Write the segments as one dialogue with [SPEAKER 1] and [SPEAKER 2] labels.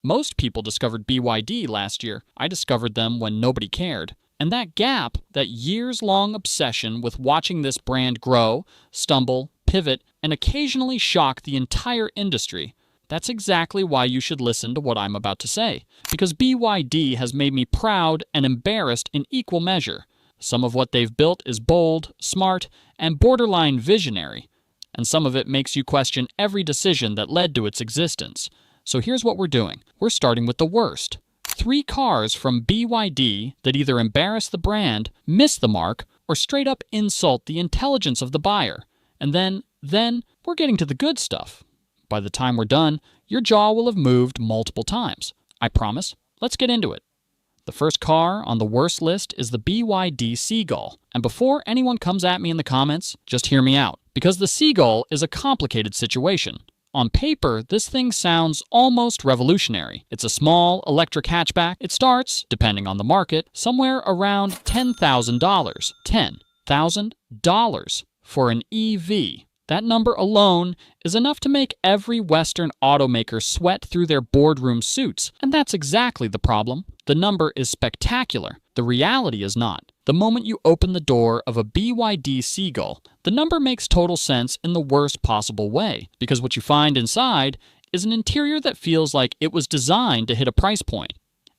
[SPEAKER 1] Most people discovered BYD last year. I discovered them when nobody cared. And that gap, that years-long obsession with watching this brand grow, stumble, pivot, and occasionally shock the entire industry, that's exactly why you should listen to what I'm about to say. Because BYD has made me proud and embarrassed in equal measure. Some of what they've built is bold, smart, and borderline visionary. And some of it makes you question every decision that led to its existence. So here's what we're doing. We're starting with the worst. 3 cars from BYD that either embarrass the brand, miss the mark, or straight up insult the intelligence of the buyer. And then we're getting to the good stuff. By the time we're done, your jaw will have moved multiple times. I promise. Let's get into it. The first car on the worst list is the BYD Seagull. And before anyone comes at me in the comments, just hear me out. Because the Seagull is a complicated situation. On paper, this thing sounds almost revolutionary. It's a small electric hatchback. It starts, depending on the market, somewhere around $10,000. $10,000 for an EV. That number alone is enough to make every Western automaker sweat through their boardroom suits. And that's exactly the problem. The number is spectacular. The reality is not. The moment you open the door of a BYD Seagull, the number makes total sense in the worst possible way, because what you find inside is an interior that feels like it was designed to hit a price point,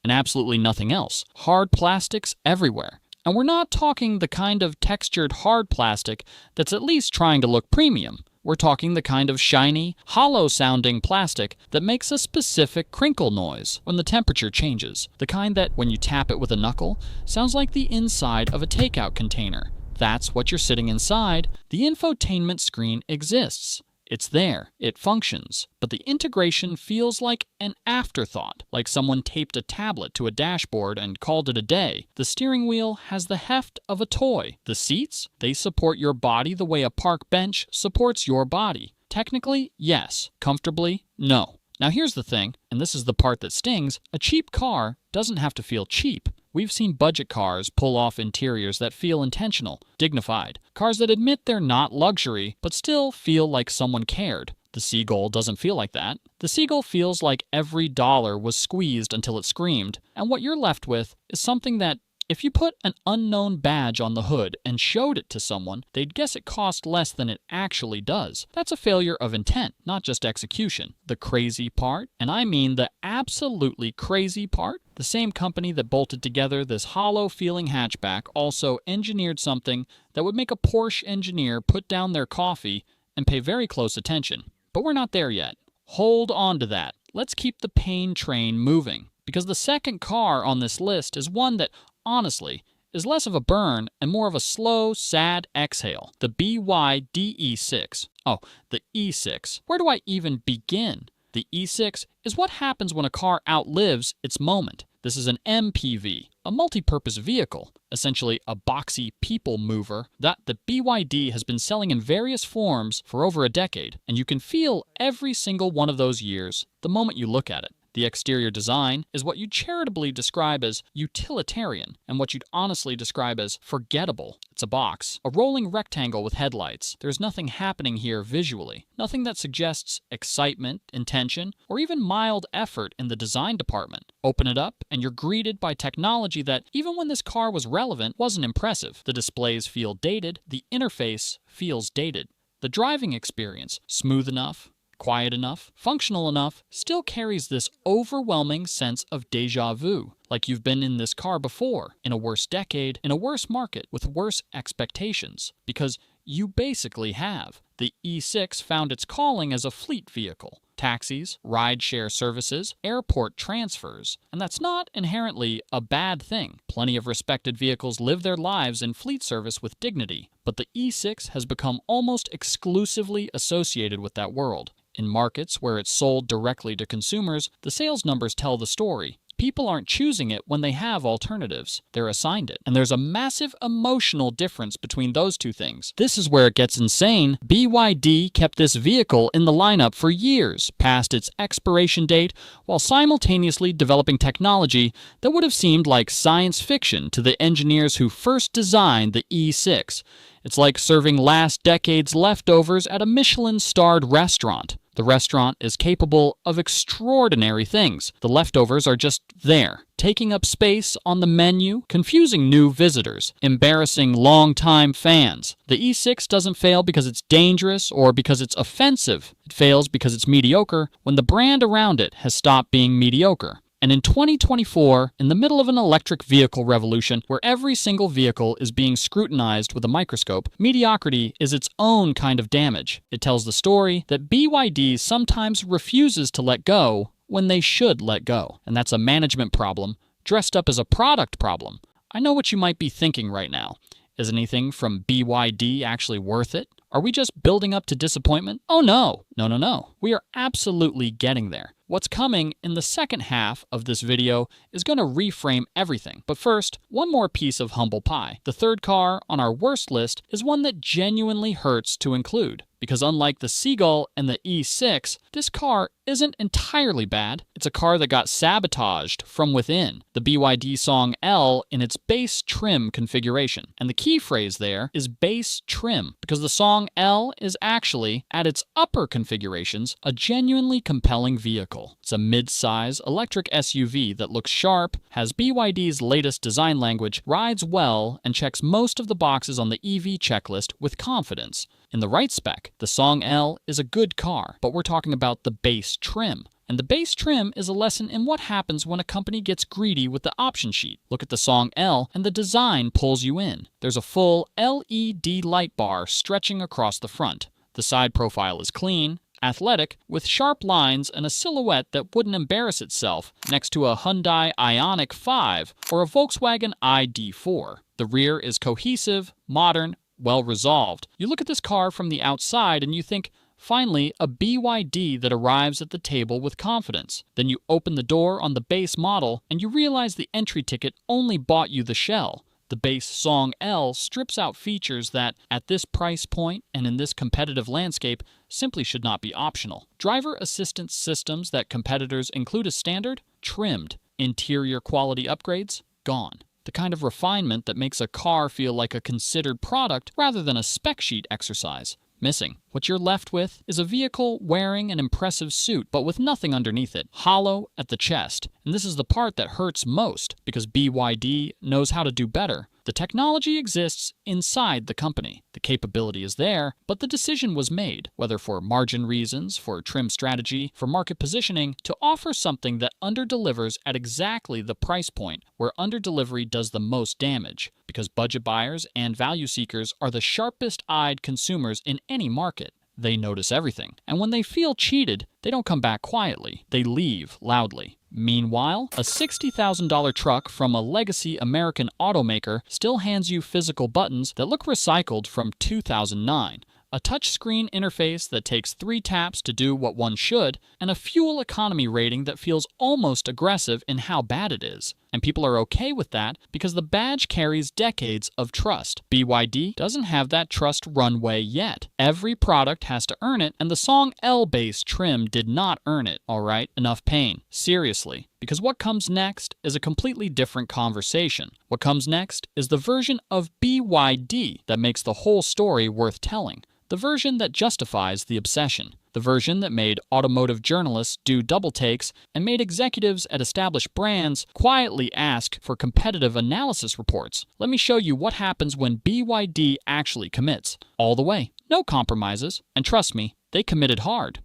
[SPEAKER 1] and absolutely nothing else. Hard plastics everywhere. And we're not talking the kind of textured hard plastic that's at least trying to look premium. We're talking the kind of shiny, hollow-sounding plastic that makes a specific crinkle noise when the temperature changes. The kind that, when you tap it with a knuckle, sounds like the inside of a takeout container. That's what you're sitting inside. The infotainment screen exists. It's there. It functions. But the integration feels like an afterthought, like someone taped a tablet to a dashboard and called it a day. The steering wheel has the heft of a toy. The seats, they support your body the way a park bench supports your body. Technically, yes. Comfortably, no. Now here's the thing, and this is the part that stings, a cheap car doesn't have to feel cheap. We've seen budget cars pull off interiors that feel intentional, dignified. Cars that admit they're not luxury, but still feel like someone cared. The Seagull doesn't feel like that. The Seagull feels like every dollar was squeezed until it screamed, and what you're left with is something that, if you put an unknown badge on the hood and showed it to someone, they'd guess it cost less than it actually does. That's a failure of intent, not just execution. The crazy part, and I mean the absolutely crazy part, the same company that bolted together this hollow-feeling hatchback also engineered something that would make a Porsche engineer put down their coffee and pay very close attention. But we're not there yet. Hold on to that. Let's keep the pain train moving. Because the second car on this list is one that, honestly, is less of a burn and more of a slow, sad exhale. The BYD E6. Oh, the E6. Where do I even begin? The E6 is what happens when a car outlives its moment. This is an MPV, a multi-purpose vehicle, essentially a boxy people mover that the BYD has been selling in various forms for over a decade, and you can feel every single one of those years the moment you look at it. The exterior design is what you'd charitably describe as utilitarian, and what you'd honestly describe as forgettable. It's a box, a rolling rectangle with headlights. There's nothing happening here visually. Nothing that suggests excitement, intention, or even mild effort in the design department. Open it up, and you're greeted by technology that, even when this car was relevant, wasn't impressive. The displays feel dated. The interface feels dated. The driving experience, smooth enough, quiet enough, functional enough, still carries this overwhelming sense of déjà vu, like you've been in this car before, in a worse decade, in a worse market, with worse expectations, because you basically have. The E6 found its calling as a fleet vehicle. Taxis, ride-share services, airport transfers, and that's not inherently a bad thing. Plenty of respected vehicles live their lives in fleet service with dignity, but the E6 has become almost exclusively associated with that world. In markets where it's sold directly to consumers, the sales numbers tell the story. People aren't choosing it when they have alternatives. They're assigned it. And there's a massive emotional difference between those two things. This is where it gets insane. BYD kept this vehicle in the lineup for years, past its expiration date, while simultaneously developing technology that would have seemed like science fiction to the engineers who first designed the E6. It's like serving last decade's leftovers at a Michelin-starred restaurant. The restaurant is capable of extraordinary things. The leftovers are just there, taking up space on the menu, confusing new visitors, embarrassing longtime fans. The E6 doesn't fail because it's dangerous or because it's offensive. It fails because it's mediocre when the brand around it has stopped being mediocre. And in 2024, in the middle of an electric vehicle revolution where every single vehicle is being scrutinized with a microscope, mediocrity is its own kind of damage. It tells the story that BYD sometimes refuses to let go when they should let go. And that's a management problem dressed up as a product problem. I know what you might be thinking right now. Is anything from BYD actually worth it? Are we just building up to disappointment? Oh no. No. We are absolutely getting there. What's coming in the second half of this video is going to reframe everything. But first, one more piece of humble pie. The third car on our worst list is one that genuinely hurts to include. Because unlike the Seagull and the E6, this car isn't entirely bad. It's a car that got sabotaged from within. The BYD Song L in its base trim configuration. And the key phrase there is base trim, because the Song L is actually, at its upper configurations, a genuinely compelling vehicle. It's a mid-size electric SUV that looks sharp, has BYD's latest design language, rides well, and checks most of the boxes on the EV checklist with confidence. In the right spec, the Song L is a good car, but we're talking about the base trim. And the base trim is a lesson in what happens when a company gets greedy with the option sheet. Look at the Song L, and the design pulls you in. There's a full LED light bar stretching across the front. The side profile is clean, athletic, with sharp lines and a silhouette that wouldn't embarrass itself next to a Hyundai Ioniq 5 or a Volkswagen ID4. The rear is cohesive, modern, well resolved. You look at this car from the outside and you think, finally, a BYD that arrives at the table with confidence. Then you open the door on the base model and you realize the entry ticket only bought you the shell. The base Song L strips out features that, at this price point and in this competitive landscape, simply should not be optional. Driver assistance systems that competitors include as standard, trimmed. Interior quality upgrades, gone. The kind of refinement that makes a car feel like a considered product rather than a spec sheet exercise, missing. What you're left with is a vehicle wearing an impressive suit, but with nothing underneath it, hollow at the chest. And this is the part that hurts most, because BYD knows how to do better. The technology exists inside the company. The capability is there, but the decision was made, whether for margin reasons, for trim strategy, for market positioning, to offer something that underdelivers at exactly the price point where underdelivery does the most damage, because budget buyers and value seekers are the sharpest-eyed consumers in any market. They notice everything, and when they feel cheated, they don't come back quietly. They leave loudly. Meanwhile, a $60,000 truck from a legacy American automaker still hands you physical buttons that look recycled from 2009, a touchscreen interface that takes 3 taps to do what one should, and a fuel economy rating that feels almost aggressive in how bad it is. And people are okay with that because the badge carries decades of trust. BYD doesn't have that trust runway yet. Every product has to earn it, and the Song L base trim did not earn it. All right, enough pain. Seriously. Because what comes next is a completely different conversation. What comes next is the version of BYD that makes the whole story worth telling. The version that justifies the obsession. The version that made automotive journalists do double takes and made executives at established brands quietly ask for competitive analysis reports. Let me show you what happens when BYD actually commits. All the way. No compromises. And trust me, they committed hard.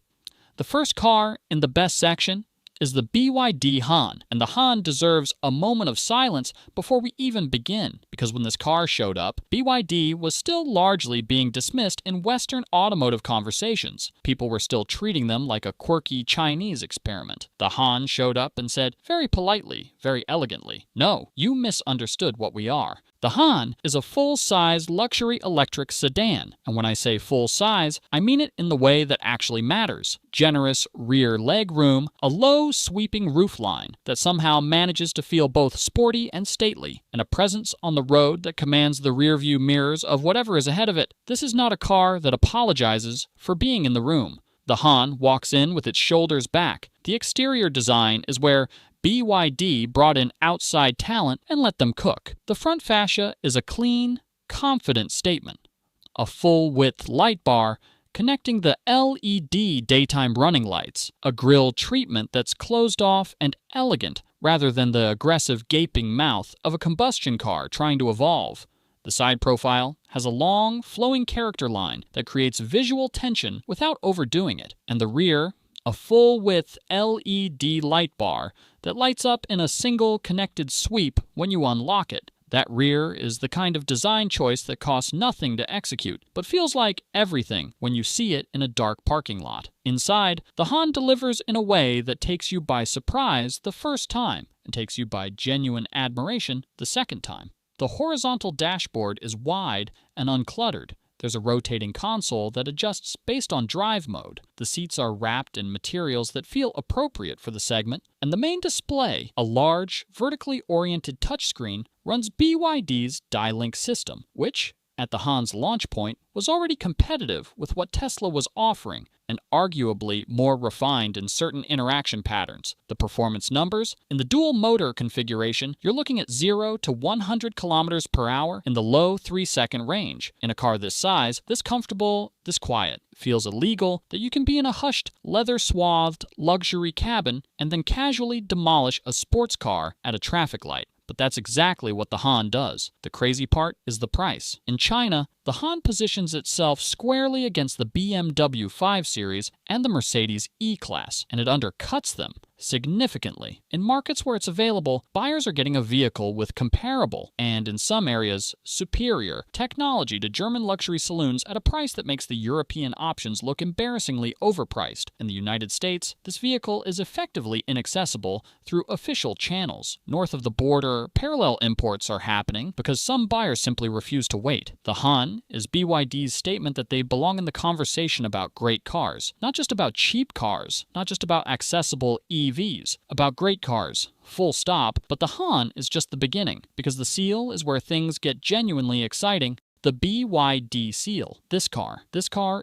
[SPEAKER 1] The first car in the best section is the BYD Han, and the Han deserves a moment of silence before we even begin, because when this car showed up, BYD was still largely being dismissed in Western automotive conversations. People were still treating them like a quirky Chinese experiment. The Han showed up and said, very politely, very elegantly, "No, you misunderstood what we are. The Han is a full-size luxury electric sedan, and when I say full-size, I mean it in the way that actually matters. Generous rear leg room, a low sweeping roofline that somehow manages to feel both sporty and stately, and a presence on the road that commands the rearview mirrors of whatever is ahead of it. This is not a car that apologizes for being in the room. The Han walks in with its shoulders back. The exterior design is where BYD brought in outside talent and let them cook. The front fascia is a clean, confident statement. A full-width light bar connecting the LED daytime running lights, a grille treatment that's closed off and elegant rather than the aggressive gaping mouth of a combustion car trying to evolve. The side profile has a long, flowing character line that creates visual tension without overdoing it, and the rear, a full-width LED light bar that lights up in a single connected sweep when you unlock it. That rear is the kind of design choice that costs nothing to execute, but feels like everything when you see it in a dark parking lot. Inside, the Han delivers in a way that takes you by surprise the first time and takes you by genuine admiration the second time. The horizontal dashboard is wide and uncluttered. There's a rotating console that adjusts based on drive mode. The seats are wrapped in materials that feel appropriate for the segment, and the main display, a large, vertically oriented touchscreen, runs BYD's Dylink system, which, at the Han's launch point, was already competitive with what Tesla was offering, and arguably more refined in certain interaction patterns. The performance numbers: in the dual motor configuration, you're looking at 0 to 100 kilometers per hour in the low 3-second range. In a car this size, this comfortable, this quiet, feels illegal that you can be in a hushed, leather-swathed luxury cabin and then casually demolish a sports car at a traffic light. But that's exactly what the Han does. The crazy part is the price. In China, the Han positions itself squarely against the BMW 5 Series and the Mercedes E-Class, and it undercuts them significantly. In markets where it's available, buyers are getting a vehicle with comparable, and in some areas, superior, technology to German luxury saloons at a price that makes the European options look embarrassingly overpriced. In the United States, this vehicle is effectively inaccessible through official channels. North of the border, parallel imports are happening because some buyers simply refuse to wait. The Han is BYD's statement that they belong in the conversation about great cars. Not just about cheap cars, not just about accessible EVs, about great cars. Full stop. But the Han is just the beginning, because the Seal is where things get genuinely exciting. The BYD Seal. This car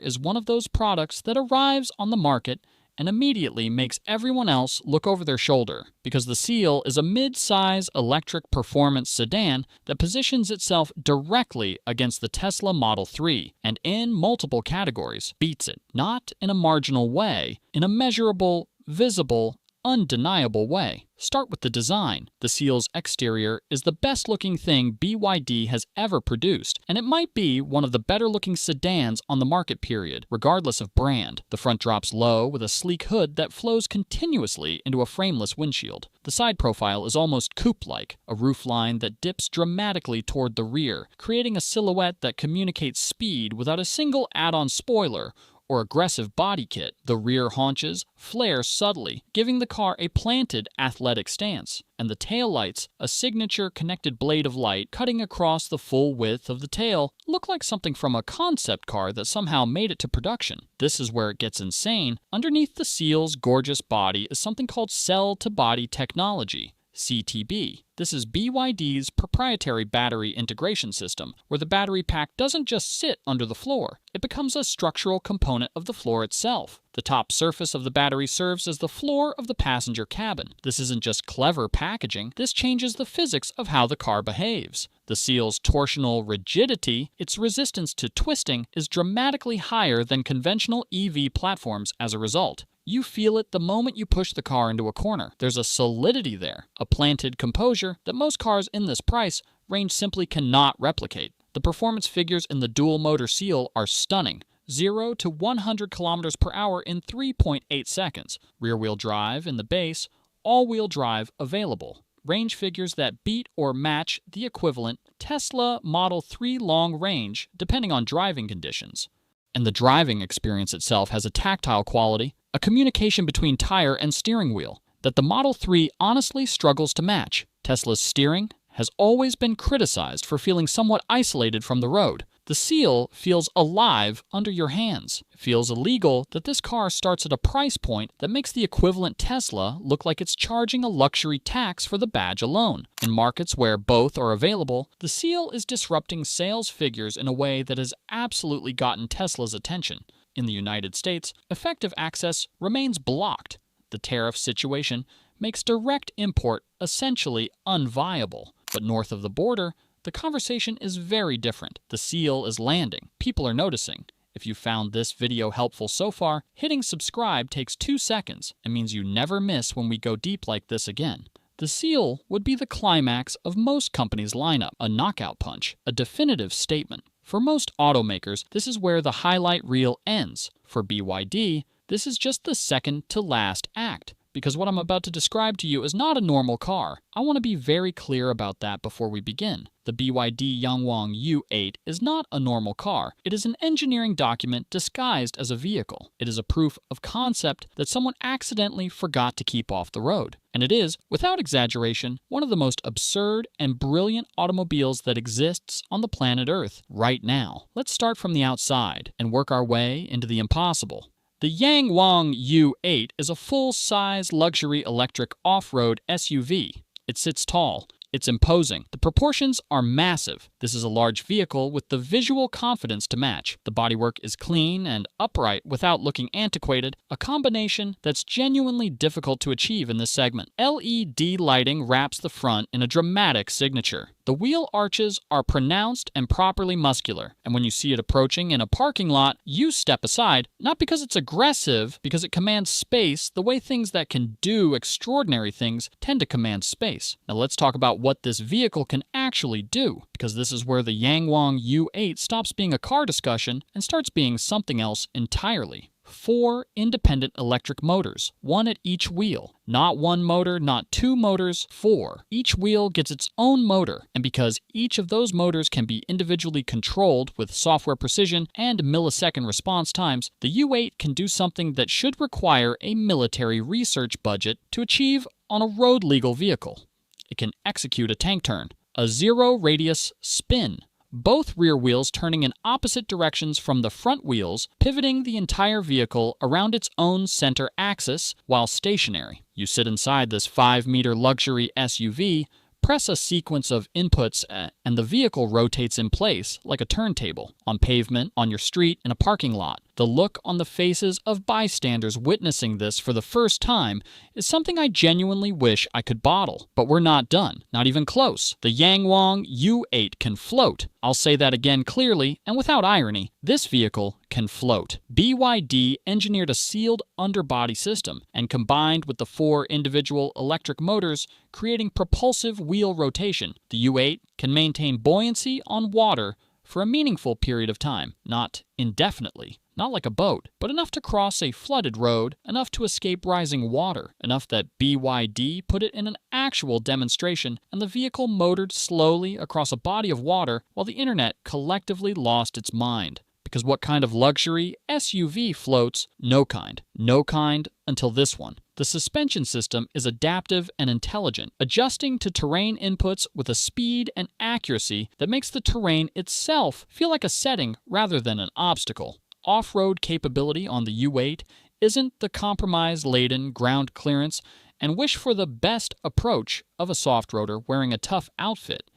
[SPEAKER 1] is one of those products that arrives on the market and immediately makes everyone else look over their shoulder, because the Seal is a mid-size electric performance sedan that positions itself directly against the Tesla Model 3, and in multiple categories beats it, not in a marginal way, in a measurable, visible, undeniable way. Start with the design. The Seal's exterior is the best-looking thing BYD has ever produced, and it might be one of the better-looking sedans on the market period, regardless of brand. The front drops low with a sleek hood that flows continuously into a frameless windshield. The side profile is almost coupe-like, a roofline that dips dramatically toward the rear, creating a silhouette that communicates speed without a single add-on spoiler or aggressive body kit. The rear haunches flare subtly, giving the car a planted, athletic stance, and the taillights, a signature connected blade of light cutting across the full width of the tail, look like something from a concept car that somehow made it to production. This is where it gets insane. Underneath the Seal's gorgeous body is something called cell-to-body technology, CTB. This is BYD's proprietary battery integration system, where the battery pack doesn't just sit under the floor. It becomes a structural component of the floor itself. The top surface of the battery serves as the floor of the passenger cabin. This isn't just clever packaging. This changes the physics of how the car behaves. The Seal's torsional rigidity, its resistance to twisting, is dramatically higher than conventional EV platforms as a result. You feel it the moment you push the car into a corner. There's a solidity there, a planted composure that most cars in this price range simply cannot replicate. The performance figures in the dual-motor Seal are stunning. 0 to 100 kilometers per hour in 3.8 seconds. Rear-wheel drive in the base, all-wheel drive available. Range figures that beat or match the equivalent Tesla Model 3 long range, depending on driving conditions. And the driving experience itself has a tactile quality, a communication between tire and steering wheel, that the Model 3 honestly struggles to match. Tesla's steering has always been criticized for feeling somewhat isolated from the road. The Seal feels alive under your hands. It feels illegal that this car starts at a price point that makes the equivalent Tesla look like it's charging a luxury tax for the badge alone. In markets where both are available, the Seal is disrupting sales figures in a way that has absolutely gotten Tesla's attention. In the United States, effective access remains blocked. The tariff situation makes direct import essentially unviable. But north of the border, the conversation is very different. The Seal is landing. People are noticing. If you found this video helpful so far, hitting subscribe takes 2 seconds and means you never miss when we go deep like this again. The seal would be the climax of most companies' lineup, a knockout punch, a definitive statement. For most automakers, this is where the highlight reel ends. For BYD, this is just the second to last act, because what I'm about to describe to you is not a normal car. I want to be very clear about that before we begin. The BYD Yangwang U8 is not a normal car. It is an engineering document disguised as a vehicle. It is a proof of concept that someone accidentally forgot to keep off the road. And it is, without exaggeration, one of the most absurd and brilliant automobiles that exists on the planet Earth right now. Let's start from the outside and work our way into the impossible. The Yangwang U8 is a full-size luxury electric off-road SUV. It sits tall. It's imposing. The proportions are massive. This is a large vehicle with the visual confidence to match. The bodywork is clean and upright without looking antiquated, a combination that's genuinely difficult to achieve in this segment. LED lighting wraps the front in a dramatic signature. The wheel arches are pronounced and properly muscular, and when you see it approaching in a parking lot, you step aside, not because it's aggressive, because it commands space the way things that can do extraordinary things tend to command space. Now let's talk about what this vehicle can actually do, because this is where the Yangwang U8 stops being a car discussion and starts being something else entirely. 4 independent electric motors, 1 at each wheel. Not 1 motor, not 2 motors, 4. Each wheel gets its own motor, and because each of those motors can be individually controlled with software precision and millisecond response times, the U8 can do something that should require a military research budget to achieve on a road-legal vehicle. It can execute a tank turn, a zero-radius spin, both rear wheels turning in opposite directions from the front wheels, pivoting the entire vehicle around its own center axis while stationary. You sit inside this 5-meter luxury SUV, press a sequence of inputs, and the vehicle rotates in place like a turntable, on pavement, on your street, in a parking lot. The look on the faces of bystanders witnessing this for the first time is something I genuinely wish I could bottle. But we're not done. Not even close. The Yangwang U8 can float. I'll say that again clearly and without irony. This vehicle can float. BYD engineered a sealed underbody system and combined with the 4 individual electric motors, creating propulsive wheel rotation. The U8 can maintain buoyancy on water for a meaningful period of time, not indefinitely. Not like a boat, but enough to cross a flooded road, enough to escape rising water, enough that BYD put it in an actual demonstration, and the vehicle motored slowly across a body of water while the internet collectively lost its mind. Because what kind of luxury SUV floats? No kind. No kind until this one. The suspension system is adaptive and intelligent, adjusting to terrain inputs with a speed and accuracy that makes the terrain itself feel like a setting rather than an obstacle. Off-road capability on the U8 isn't the compromise-laden ground clearance and wish for the best approach of a soft roader wearing a tough outfit.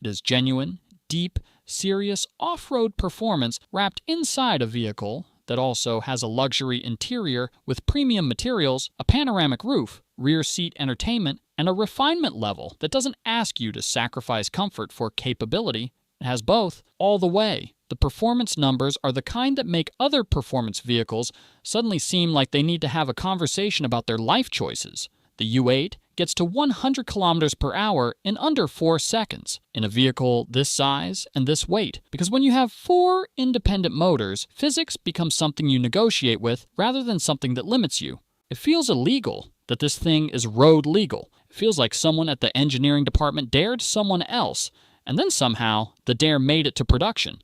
[SPEAKER 1] It is genuine, deep, serious off-road performance wrapped inside a vehicle that also has a luxury interior with premium materials, a panoramic roof, rear seat entertainment, and a refinement level that doesn't ask you to sacrifice comfort for capability. It has both, all the way. The performance numbers are the kind that make other performance vehicles suddenly seem like they need to have a conversation about their life choices. The U8 gets to 100 kilometers per hour in under 4 seconds in a vehicle this size and this weight. Because when you have 4 independent motors, physics becomes something you negotiate with rather than something that limits you. It feels illegal that this thing is road legal. It feels like someone at the engineering department dared someone else, and then somehow the dare made it to production.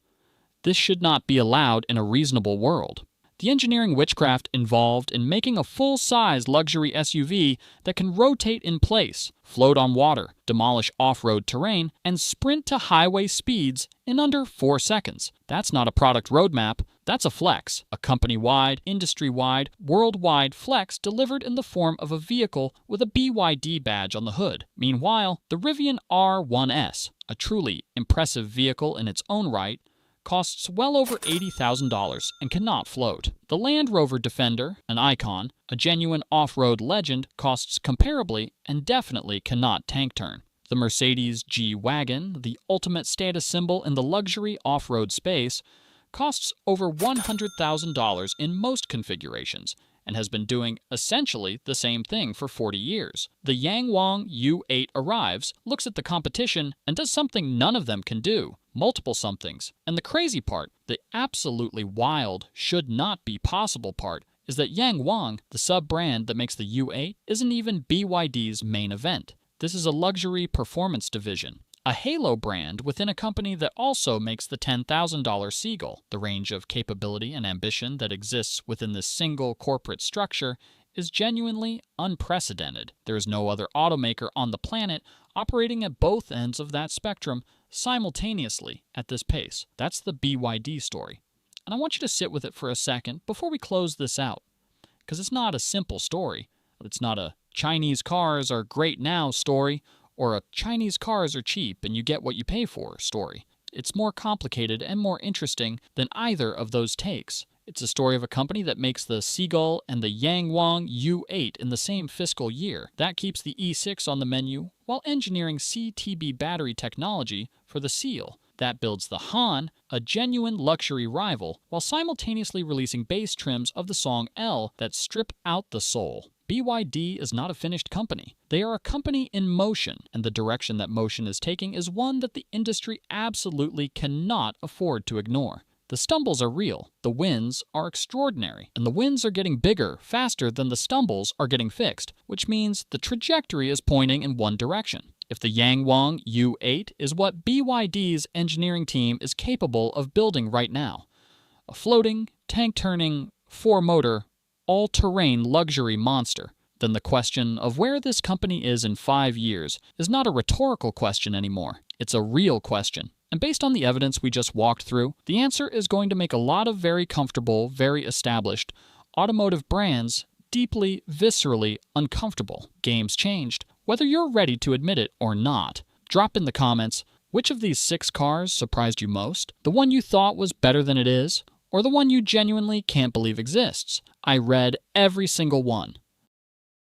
[SPEAKER 1] This should not be allowed in a reasonable world. The engineering witchcraft involved in making a full-size luxury SUV that can rotate in place, float on water, demolish off-road terrain, and sprint to highway speeds in under 4 seconds. That's not a product roadmap, that's a flex, a company-wide, industry-wide, worldwide flex delivered in the form of a vehicle with a BYD badge on the hood. Meanwhile, the Rivian R1S, a truly impressive vehicle in its own right, costs well over $80,000 and cannot float. The Land Rover Defender, an icon, a genuine off-road legend, costs comparably and definitely cannot tank turn. The Mercedes G-Wagon, the ultimate status symbol in the luxury off-road space, costs over $100,000 in most configurations, and has been doing essentially the same thing for 40 years. The Yangwang U8 arrives, looks at the competition, and does something none of them can do. Multiple somethings. And the crazy part, the absolutely wild, should not be possible part, is that Yangwang, the sub-brand that makes the U8, isn't even BYD's main event. This is a luxury performance division, a halo brand within a company that also makes the $10,000 Seagull. The range of capability and ambition that exists within this single corporate structure is genuinely unprecedented. There is no other automaker on the planet operating at both ends of that spectrum simultaneously at this pace. That's the BYD story. And I want you to sit with it for a second before we close this out, because it's not a simple story. It's not a Chinese cars are great now story, or a Chinese cars are cheap and you get what you pay for story. It's more complicated and more interesting than either of those takes. It's a story of a company that makes the Seagull and the Yangwang U8 in the same fiscal year. That keeps the E6 on the menu while engineering CTB battery technology for the Seal. That builds the Han, a genuine luxury rival, while simultaneously releasing bass trims of the song L that strip out the soul. BYD is not a finished company. They are a company in motion, and the direction that motion is taking is one that the industry absolutely cannot afford to ignore. The stumbles are real, the wins are extraordinary, and the wins are getting bigger faster than the stumbles are getting fixed, which means the trajectory is pointing in one direction. If the Yangwang U8 is what BYD's engineering team is capable of building right now, a floating, tank-turning, four-motor, all-terrain luxury monster, then the question of where this company is in 5 years is not a rhetorical question anymore. It's a real question. And based on the evidence we just walked through, the answer is going to make a lot of very comfortable, very established automotive brands deeply, viscerally uncomfortable. Game's changed. Whether you're ready to admit it or not, drop in the comments which of these 6 cars surprised you most, the one you thought was better than it is, or the one you genuinely can't believe exists. I read every single one.